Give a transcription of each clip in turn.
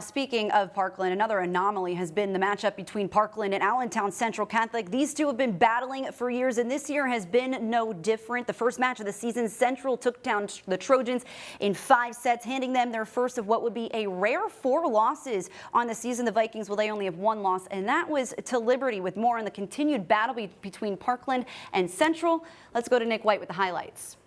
Speaking of Parkland, another anomaly has been the matchup between Parkland and Allentown Central Catholic. These two have been battling for years, and this year has been no different. The first match of the season, Central took down the Trojans in 5 sets, handing them their first of what would be a rare 4 losses on the season. The Vikings, well, they only have 1 loss, and that was to Liberty. With more on the continued battle between Parkland and Central, let's go to Nick White with the highlights.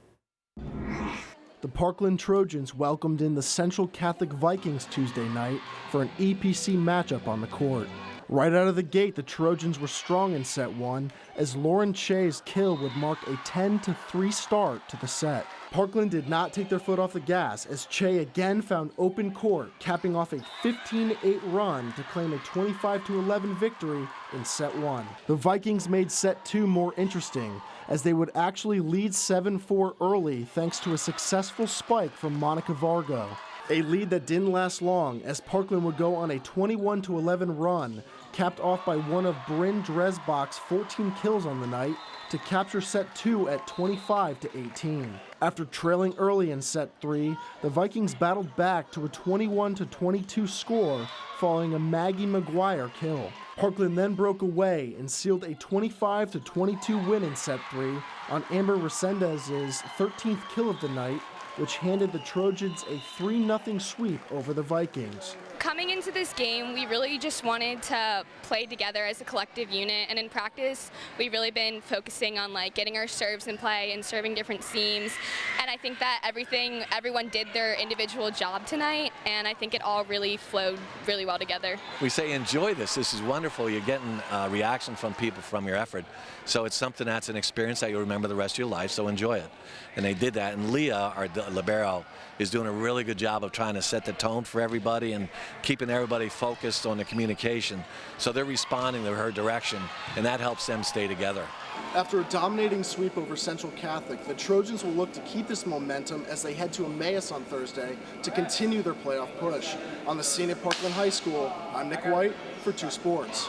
The Parkland Trojans welcomed in the Central Catholic Vikings Tuesday night for an EPC matchup on the court. Right out of the gate, the Trojans were strong in set 1 as Lauren Che's kill would mark a 10-3 start to the set. Parkland did not take their foot off the gas as Che again found open court, capping off a 15-8 run to claim a 25-11 victory in set 1. The Vikings made set 2 more interesting as they would actually lead 7-4 early thanks to a successful spike from Monica Vargo. A lead that didn't last long as Parkland would go on a 21-11 run, capped off by one of Bryn Dresbach's 14 kills on the night to capture set 2 at 25-18. After trailing early in set 3, the Vikings battled back to a 21-22 score following a Maggie McGuire kill. Parkland then broke away and sealed a 25-22 win in set 3 on Amber Resendez's 13th kill of the night, which handed the Trojans a 3-0 sweep over the Vikings. Coming into this game, we really just wanted to play together as a collective unit, and in practice, we've really been focusing on getting our serves in play and serving different seams. And I think that everyone did their individual job tonight, and I think it all really flowed really well together. We say enjoy this. This is wonderful. You're getting reaction from people from your effort. So it's something that's an experience that you'll remember the rest of your life, so enjoy it. And they did that. And Leah, our libero, is doing a really good job of trying to set the tone for everybody and keeping everybody focused on the communication. So they're responding to her direction, and that helps them stay together. After a dominating sweep over Central Catholic, the Trojans will look to keep this momentum as they head to Emmaus on Thursday to continue their playoff push. On the scene at Parkland High School, I'm Nick White for 2 Sports.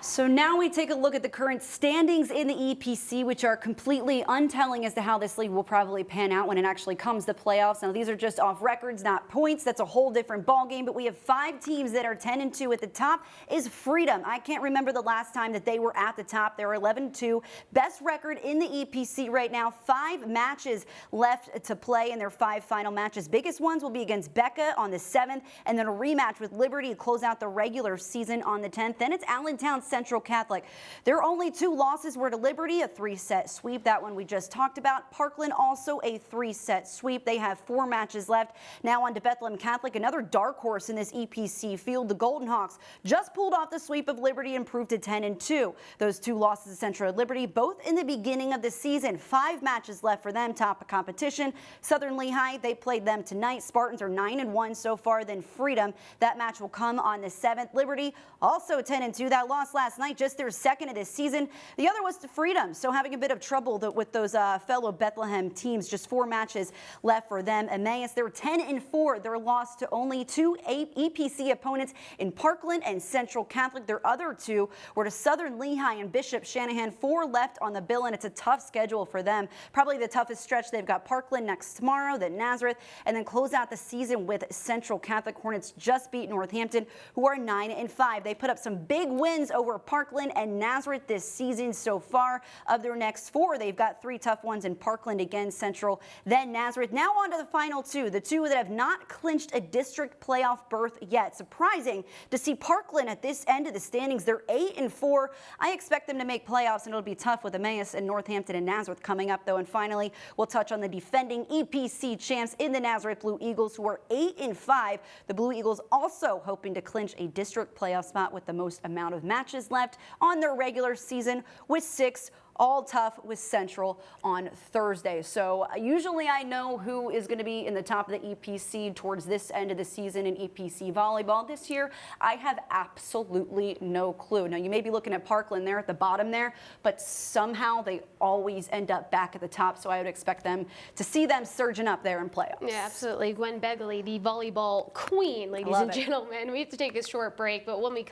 So now we take a look at the current standings in the EPC, which are completely untelling as to how this league will probably pan out when it actually comes to playoffs. Now, these are just off records, not points. That's a whole different ballgame. But we have 5 teams that are 10-2. At the top is Freedom. I can't remember the last time that they were at the top. They're 11-2. Best record in the EPC right now. 5 matches left to play in their 5 final matches. Biggest ones will be against Becca on the 7th, and then a rematch with Liberty to close out the regular season on the 10th. Then it's Allentown Central Catholic. Their only 2 losses were to Liberty, a 3-set sweep. That one we just talked about. Parkland also a 3-set sweep. They have 4 matches left. Now on to Bethlehem Catholic, another dark horse in this EPC field. The Golden Hawks just pulled off the sweep of Liberty and improved to 10-2. Those 2 losses to Central and Liberty, both in the beginning of the season. 5 matches left for them, top of competition. Southern Lehigh, they played them tonight. Spartans are 9-1 so far. Then Freedom, that match will come on the 7th. Liberty also 10-2. That loss last night, just their 2nd of this season. The other was to Freedom, so having a bit of trouble with those fellow Bethlehem teams. Just 4 matches left for them. Emmaus, they're 10-4. They're lost to only 2 EPC opponents in Parkland and Central Catholic. Their other 2 were to Southern Lehigh and Bishop Shanahan. 4 left on the bill, and it's a tough schedule for them. Probably the toughest stretch. They've got Parkland next tomorrow, then Nazareth, and then close out the season with Central Catholic. Hornets just beat Northampton, who are 9-5. They put up some big wins over Parkland and Nazareth this season so far. Of their next 4, they've got 3 tough ones in Parkland, again Central, then Nazareth. Now on to the final 2, the 2 that have not clinched a district playoff berth yet. Surprising to see Parkland at this end of the standings. They're 8-4. I expect them to make playoffs, and it'll be tough with Emmaus and Northampton and Nazareth coming up, though. And finally, we'll touch on the defending EPC champs in the Nazareth Blue Eagles, who are 8-5. The Blue Eagles also hoping to clinch a district playoff spot with the most amount of matches left on their regular season, with 6, all tough with Central on Thursday. So usually I know who is going to be in the top of the EPC towards this end of the season in EPC volleyball. This year, I have absolutely no clue. Now, you may be looking at Parkland there at the bottom there, but somehow they always end up back at the top. So I would expect them to see them surging up there in playoffs. Yeah, absolutely. Gwen Begley, the volleyball queen, ladies and gentlemen. We have to take a short break, but when we